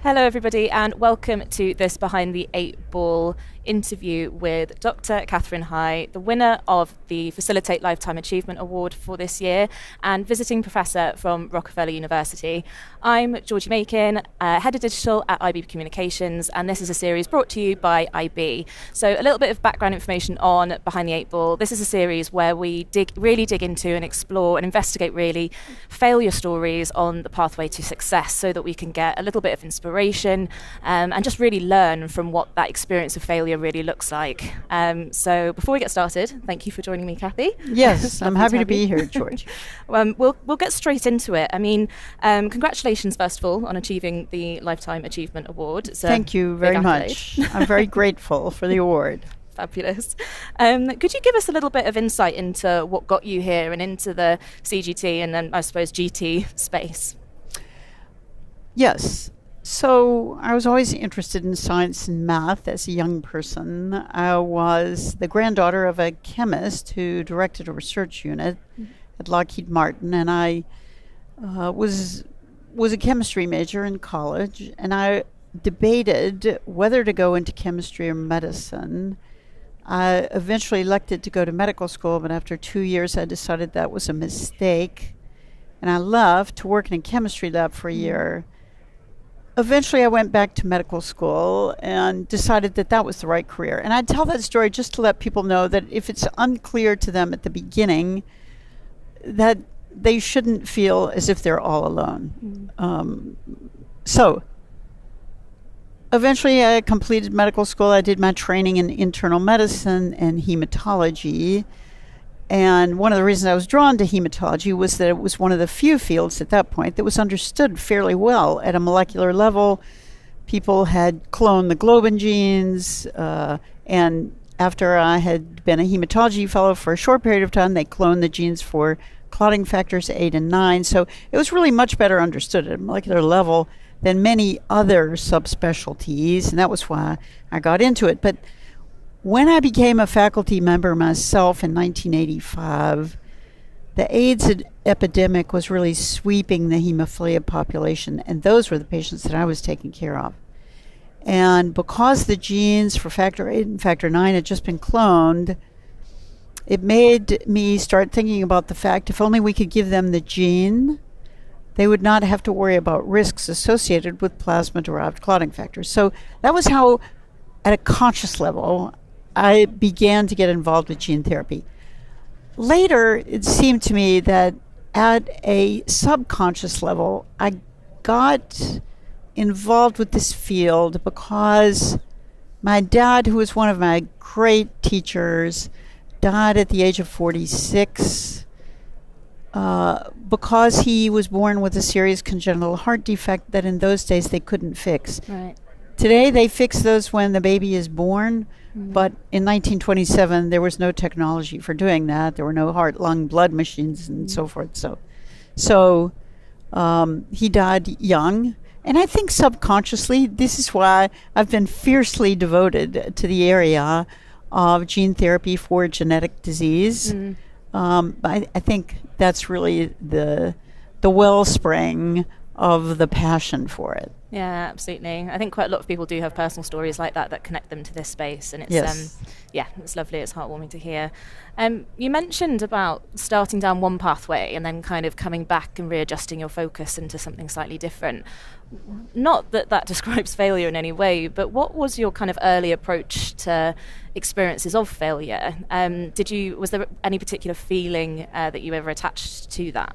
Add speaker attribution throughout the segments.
Speaker 1: Hello, everybody, and welcome to this Behind the Eight Ball interview with Dr. Katherine, the winner of the Facilitate Lifetime Achievement Award for this year and visiting professor from Rockefeller University. I'm Georgie Makin, Head of Digital at IB Communications, and this is a series brought to you by IB. So a little bit of background information on Behind the Eight Ball. This is a series where we really dig into and explore and investigate really failure stories on the pathway to success so that we can get a little bit of inspiration and just really learn from what that experience of failure really looks like. So before we get started, thank you for joining me, Kathy.
Speaker 2: Yes, I'm happy to be here, George.
Speaker 1: We'll get straight into it. I mean, congratulations, first of all, on achieving the Lifetime Achievement Award.
Speaker 2: Thank you very much. I'm very grateful for the award.
Speaker 1: Fabulous. Could you give us a little bit of insight into what got you here and into the CGT and then, I suppose, GT space?
Speaker 2: Yes. So I was always interested in science and math as a young person. I was the granddaughter of a chemist who directed a research unit at Lockheed Martin, and I was a chemistry major in college, and I debated whether to go into chemistry or medicine. I eventually elected to go to medical school, but after 2 years I decided that was a mistake, and I left to work in a chemistry lab for a year. Eventually, I went back to medical school and decided that that was the right career. And I tell that story just to let people know that if it's unclear to them at the beginning, that they shouldn't feel as if they're all alone. So eventually, I completed medical school. I did my training in internal medicine and hematology. And one of the reasons I was drawn to hematology was that it was one of the few fields at that point that was understood fairly well at a molecular level. People had cloned the globin genes, and after I had been a hematology fellow for a short period of time, they cloned the genes for clotting factors 8 and 9. So it was really much better understood at a molecular level than many other subspecialties, and that was why I got into it. But when I became a faculty member myself in 1985, the AIDS epidemic was really sweeping the hemophilia population, and those were the patients that I was taking care of. And because the genes for factor 8 and factor 9 had just been cloned, it made me start thinking about the fact if only we could give them the gene, they would not have to worry about risks associated with plasma-derived clotting factors. So that was how, at a conscious level, I began to get involved with gene therapy. Later, it seemed to me that at a subconscious level, I got involved with this field because my dad, who was one of my great teachers, died at the age of 46 because he was born with a serious congenital heart defect that in those days they couldn't fix.
Speaker 1: Right.
Speaker 2: Today, they fix those when the baby is born. But in 1927, there was no technology for doing that. There were no heart, lung, blood machines and so forth. So he died young. And I think subconsciously, this is why I've been fiercely devoted to the area of gene therapy for genetic disease. I think that's really the wellspring of the passion for it.
Speaker 1: Yeah, absolutely. I think quite a lot of people do have personal stories like that connect them to this space, and it's
Speaker 2: Yes.
Speaker 1: it's lovely. It's heartwarming to hear. You mentioned about starting down one pathway and then kind of coming back and readjusting your focus into something slightly different. Not that that describes failure in any way, but what was your kind of early approach to experiences of failure? Was there any particular feeling that you ever attached to that?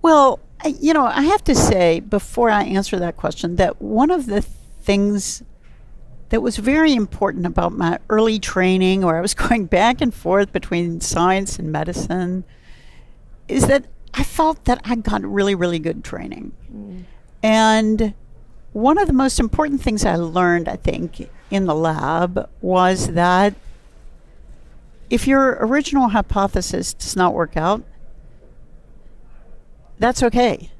Speaker 2: Well, I have to say, before I answer that question, that one of the things that was very important about my early training, where I was going back and forth between science and medicine, is that I felt that I got really, really good training. And one of the most important things I learned, I think, in the lab was that if your original hypothesis does not work out, that's okay.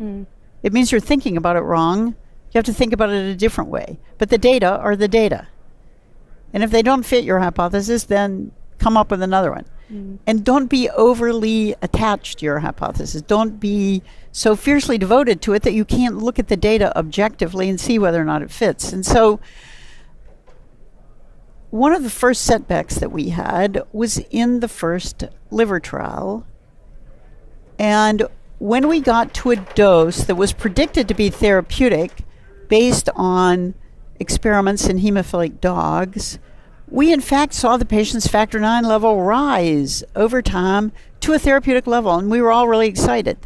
Speaker 2: It means you're thinking about it wrong. You have to think about it a different way. But the data are the data. And if they don't fit your hypothesis, then come up with another one. And don't be overly attached to your hypothesis. Don't be so fiercely devoted to it that you can't look at the data objectively and see whether or not it fits. And so one of the first setbacks that we had was in the first liver trial. And when we got to a dose that was predicted to be therapeutic based on experiments in hemophilic dogs, we in fact saw the patient's factor IX level rise over time to a therapeutic level, and we were all really excited.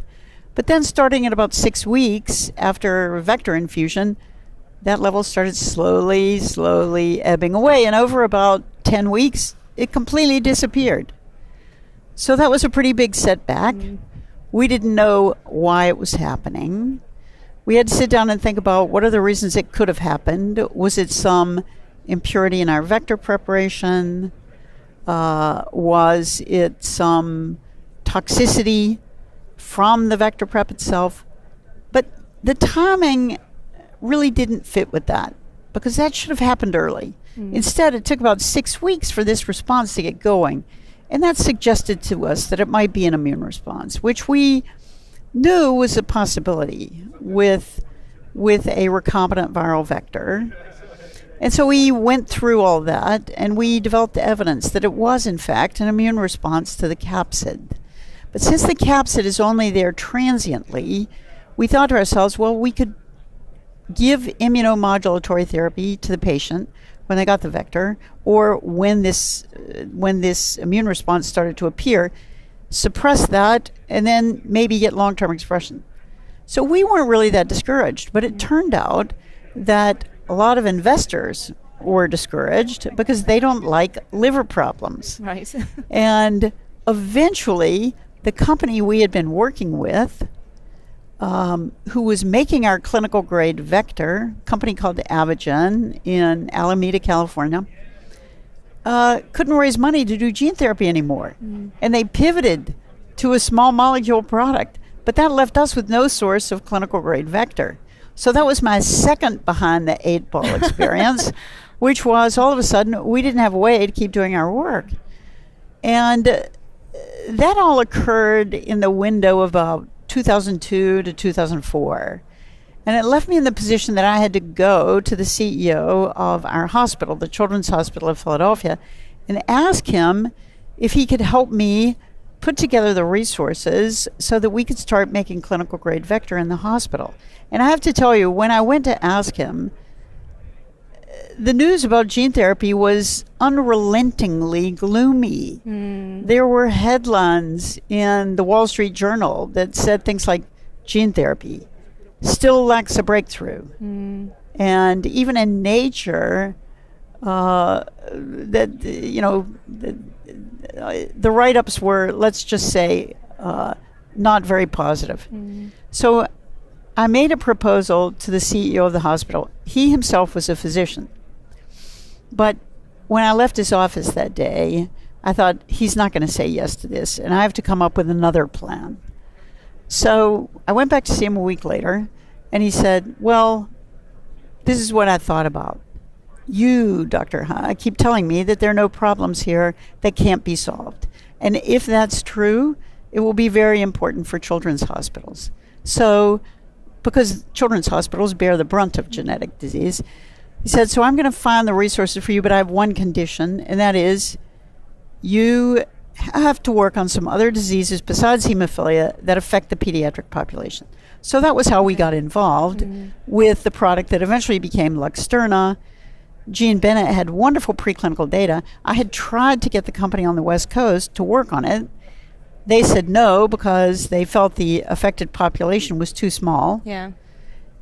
Speaker 2: But then starting at about 6 weeks after vector infusion, that level started slowly ebbing away, and over about 10 weeks, it completely disappeared. So that was a pretty big setback. We didn't know why it was happening. We had to sit down and think about what are the reasons it could have happened. Was it some impurity in our vector preparation? Was it some toxicity from the vector prep itself? But the timing really didn't fit with that, because that should have happened early. Instead, it took about 6 weeks for this response to get going. And that suggested to us that it might be an immune response, which we knew was a possibility with a recombinant viral vector. And so we went through all that, and we developed evidence that it was, in fact, an immune response to the capsid. But since the capsid is only there transiently, we thought to ourselves, well, we could give immunomodulatory therapy to the patient when they got the vector, or when this immune response started to appear, suppress that, and then maybe get long-term expression. So we weren't really that discouraged, but it turned out that a lot of investors were discouraged because they don't like liver problems.
Speaker 1: Right.
Speaker 2: And eventually, the company we had been working with, who was making our clinical grade vector, a company called Avogen in Alameda, California, couldn't raise money to do gene therapy anymore. And they pivoted to a small molecule product. But that left us with no source of clinical grade vector. So that was my second behind the 8 ball experience, which was all of a sudden we didn't have a way to keep doing our work. And that all occurred in the window of about 2002 to 2004. And it left me in the position that I had to go to the CEO of our hospital, the Children's Hospital of Philadelphia, and ask him if he could help me put together the resources so that we could start making clinical grade vector in the hospital. And I have to tell you, when I went to ask him, the news about gene therapy was unrelentingly gloomy. There were headlines in the Wall Street Journal that said things like, gene therapy still lacks a breakthrough. And even in Nature, the write-ups were, let's just say, not very positive. So I made a proposal to the CEO of the hospital. He himself was a physician. But when I left his office that day, I thought, he's not going to say yes to this, and I have to come up with another plan. So I went back to see him a week later, and he said, well, this is what I thought about. You, Dr. Hai, keep telling me that there are no problems here that can't be solved. And if that's true, it will be very important for children's hospitals. So, because children's hospitals bear the brunt of genetic disease, he said, so I'm going to find the resources for you, but I have one condition, and that is you have to work on some other diseases besides hemophilia that affect the pediatric population. So that was how we got involved with the product that eventually became Luxturna. Jean Bennett had wonderful preclinical data. I had tried to get the company on the West Coast to work on it. They said no because they felt the affected population was too small.
Speaker 1: Yeah.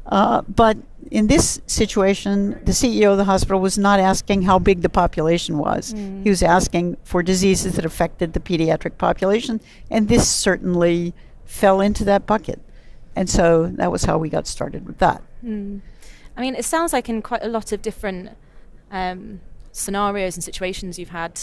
Speaker 2: But in this situation, the CEO of the hospital was not asking how big the population was. He was asking for diseases that affected the pediatric population, and this certainly fell into that bucket. And so that was how we got started with that.
Speaker 1: I mean, it sounds like in quite a lot of different scenarios and situations you've had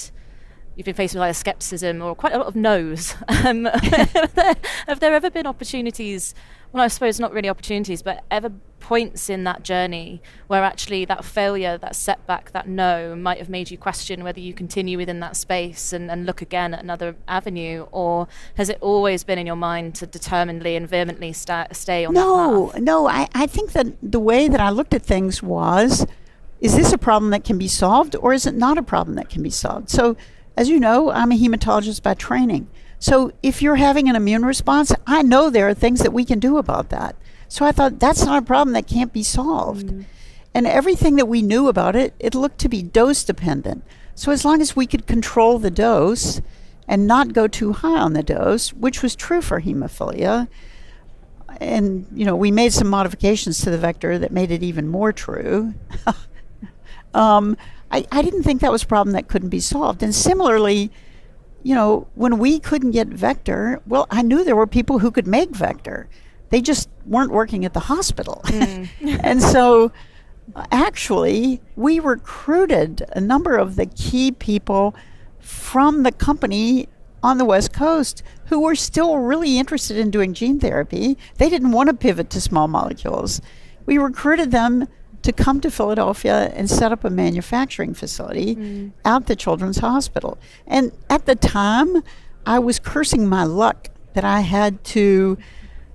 Speaker 1: you've been faced with either skepticism or quite a lot of no's. Have there ever been opportunities, well, I suppose not really opportunities, but ever points in that journey where actually that failure, that setback, that no might have made you question whether you continue within that space and look again at another avenue? Or has it always been in your mind to determinedly and vehemently stay on that path?
Speaker 2: No, I think that the way that I looked at things was, is this a problem that can be solved, or is it not a problem that can be solved? So, as you know, I'm a hematologist by training. So if you're having an immune response, I know there are things that we can do about that. So I thought, that's not a problem that can't be solved. And everything that we knew about it, it looked to be dose dependent. So as long as we could control the dose and not go too high on the dose, which was true for hemophilia, and we made some modifications to the vector that made it even more true. I didn't think that was a problem that couldn't be solved. And similarly, when we couldn't get vector, well, I knew there were people who could make vector. They just weren't working at the hospital. And so actually, we recruited a number of the key people from the company on the West Coast who were still really interested in doing gene therapy. They didn't want to pivot to small molecules. We recruited them to come to Philadelphia and set up a manufacturing facility at the Children's Hospital. And at the time, I was cursing my luck that I had to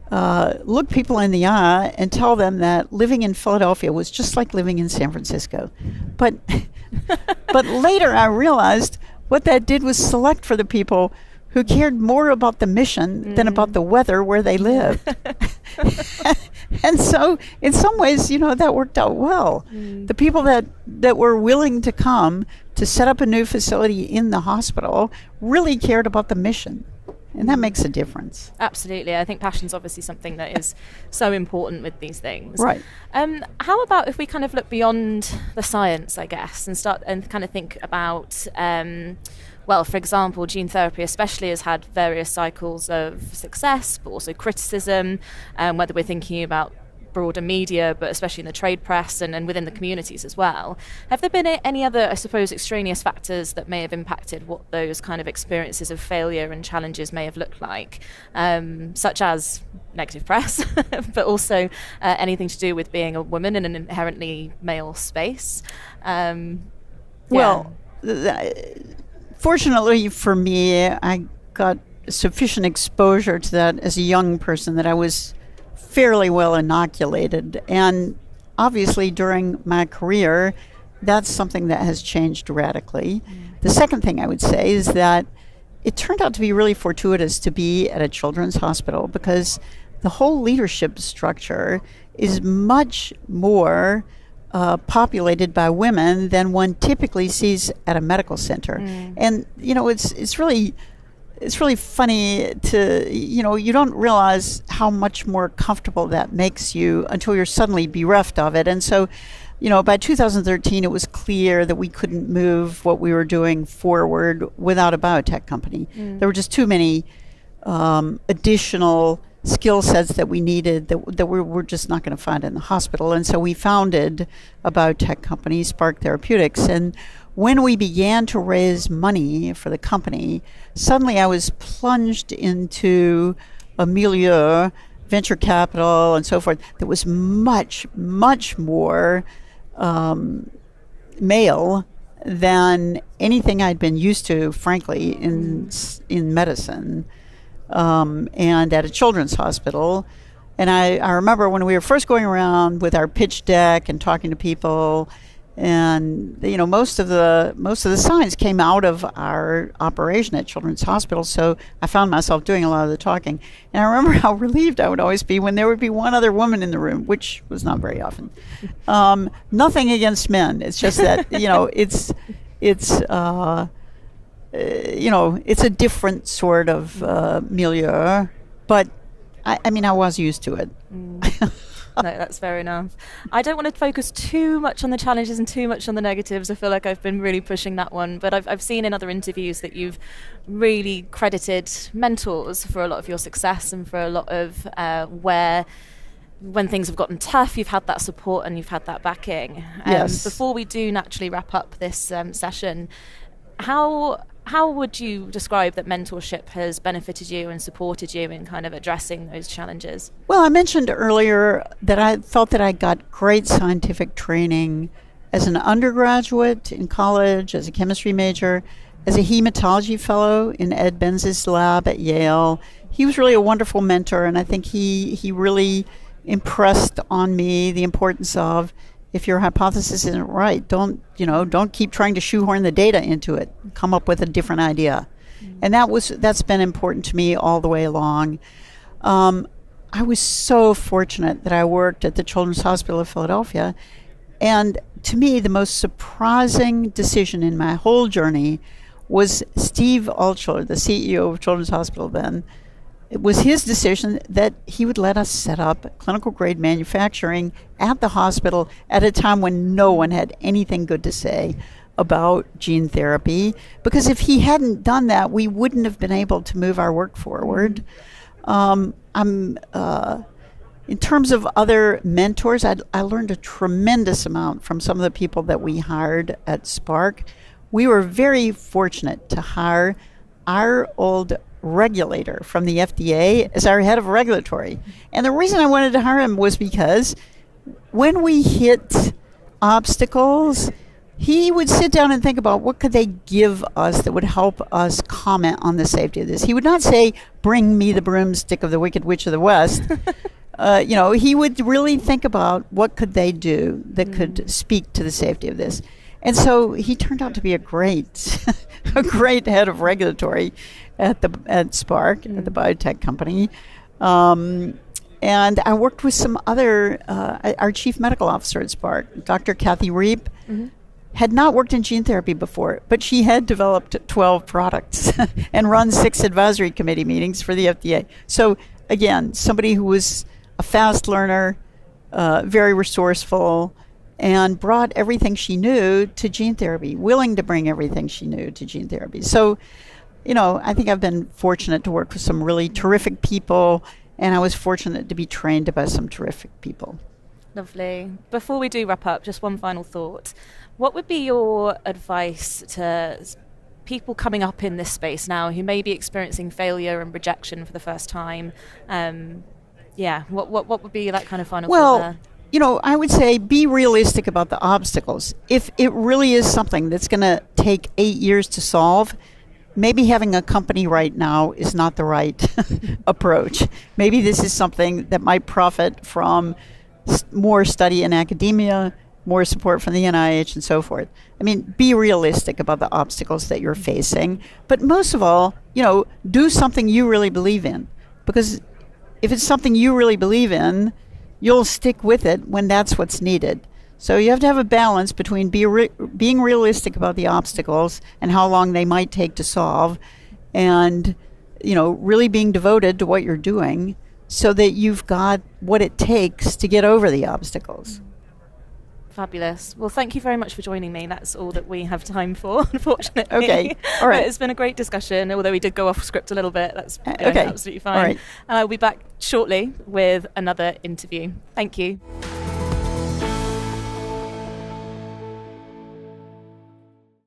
Speaker 2: look people in the eye and tell them that living in Philadelphia was just like living in San Francisco. But later I realized what that did was select for the people who cared more about the mission than about the weather where they lived. And so in some ways, that worked out well. The people that were willing to come to set up a new facility in the hospital really cared about the mission. And that makes a difference.
Speaker 1: Absolutely. I think passion's obviously something that is so important with these things.
Speaker 2: Right.
Speaker 1: How about if we kind of look beyond the science, I guess, and start and kind of think about, well, for example, gene therapy especially has had various cycles of success, but also criticism, whether we're thinking about broader media, but especially in the trade press and within the communities as well. Have there been any other, I suppose, extraneous factors that may have impacted what those kind of experiences of failure and challenges may have looked like, such as negative press, but also anything to do with being a woman in an inherently male space?
Speaker 2: Well, fortunately for me, I got sufficient exposure to that as a young person that I was fairly well inoculated. And obviously during my career, that's something that has changed radically. The second thing I would say is that it turned out to be really fortuitous to be at a children's hospital, because the whole leadership structure is much more populated by women than one typically sees at a medical center. And it's really funny to, you don't realize how much more comfortable that makes you until you're suddenly bereft of it. And so, by 2013, it was clear that we couldn't move what we were doing forward without a biotech company. There were just too many additional skill sets that we needed that we're just not going to find in the hospital. And so we founded a biotech company, Spark Therapeutics. And when we began to raise money for the company, suddenly I was plunged into a milieu, venture capital and so forth, that was much, much more male than anything I'd been used to, frankly, in medicine, and at a children's hospital. And I remember when we were first going around with our pitch deck and talking to people, and most of the signs came out of our operation at Children's Hospital, so I found myself doing a lot of the talking. And I remember how relieved I would always be when there would be one other woman in the room, which was not very often. Nothing against men. It's just that it's a different sort of milieu, but I was used to it.
Speaker 1: No, that's fair enough. I don't want to focus too much on the challenges and too much on the negatives. I feel like I've been really pushing that one, but I've seen in other interviews that you've really credited mentors for a lot of your success and for a lot of when things have gotten tough, you've had that support and you've had that backing.
Speaker 2: Yes.
Speaker 1: Before we do naturally wrap up this session, how How would you describe that mentorship has benefited you and supported you in kind of addressing those challenges?
Speaker 2: Well, I mentioned earlier that I felt that I got great scientific training as an undergraduate in college, as a chemistry major, as a hematology fellow in Ed Benz's lab at Yale. He was really a wonderful mentor, and I think he really impressed on me the importance of, if your hypothesis isn't right, don't keep trying to shoehorn the data into it. Come up with a different idea. And that's been important to me all the way along. I was so fortunate that I worked at the Children's Hospital of Philadelphia. And to me, the most surprising decision in my whole journey was Steve Altschuler, the CEO of Children's Hospital then. It was his decision that he would let us set up clinical grade manufacturing at the hospital at a time when no one had anything good to say about gene therapy. Because if he hadn't done that, we wouldn't have been able to move our work forward. In terms of other mentors, I learned a tremendous amount from some of the people that we hired at Spark. We were very fortunate to hire our old regulator from the FDA as our head of regulatory. And the reason I wanted to hire him was because when we hit obstacles, he would sit down and think about what could they give us that would help us comment on the safety of this. He would not say, "Bring me the broomstick of the Wicked Witch of the West." He would really think about what could they do that could speak to the safety of this. And so he turned out to be a great head of regulatory at Spark, at the biotech company. And I worked with some other, our chief medical officer at Spark, Dr. Kathy Reep, had not worked in gene therapy before, but she had developed 12 products and run 6 advisory committee meetings for the FDA. So again, somebody who was a fast learner, very resourceful, and brought everything she knew to gene therapy, willing to bring everything she knew to gene therapy. So, I think I've been fortunate to work with some really terrific people, and I was fortunate to be trained by some terrific people.
Speaker 1: Lovely. Before we do wrap up, just one final thought. What would be your advice to people coming up in this space now who may be experiencing failure and rejection for the first time? What would be that kind of final thought there?
Speaker 2: I would say be realistic about the obstacles. If it really is something that's going to take 8 years to solve, maybe having a company right now is not the right approach. Maybe this is something that might profit from more study in academia, more support from the NIH and so forth. I mean, be realistic about the obstacles that you're facing. But most of all, do something you really believe in. Because if it's something you really believe in, you'll stick with it when that's what's needed. So you have to have a balance between being realistic about the obstacles and how long they might take to solve, and really being devoted to what you're doing so that you've got what it takes to get over the obstacles.
Speaker 1: Fabulous. Well, thank you very much for joining me. That's all that we have time for, unfortunately.
Speaker 2: Okay. All right.
Speaker 1: But it's been a great discussion, although we did go off script a little bit. That's
Speaker 2: okay.
Speaker 1: Absolutely fine.
Speaker 2: All right.
Speaker 1: And I'll be back shortly with another interview. Thank you.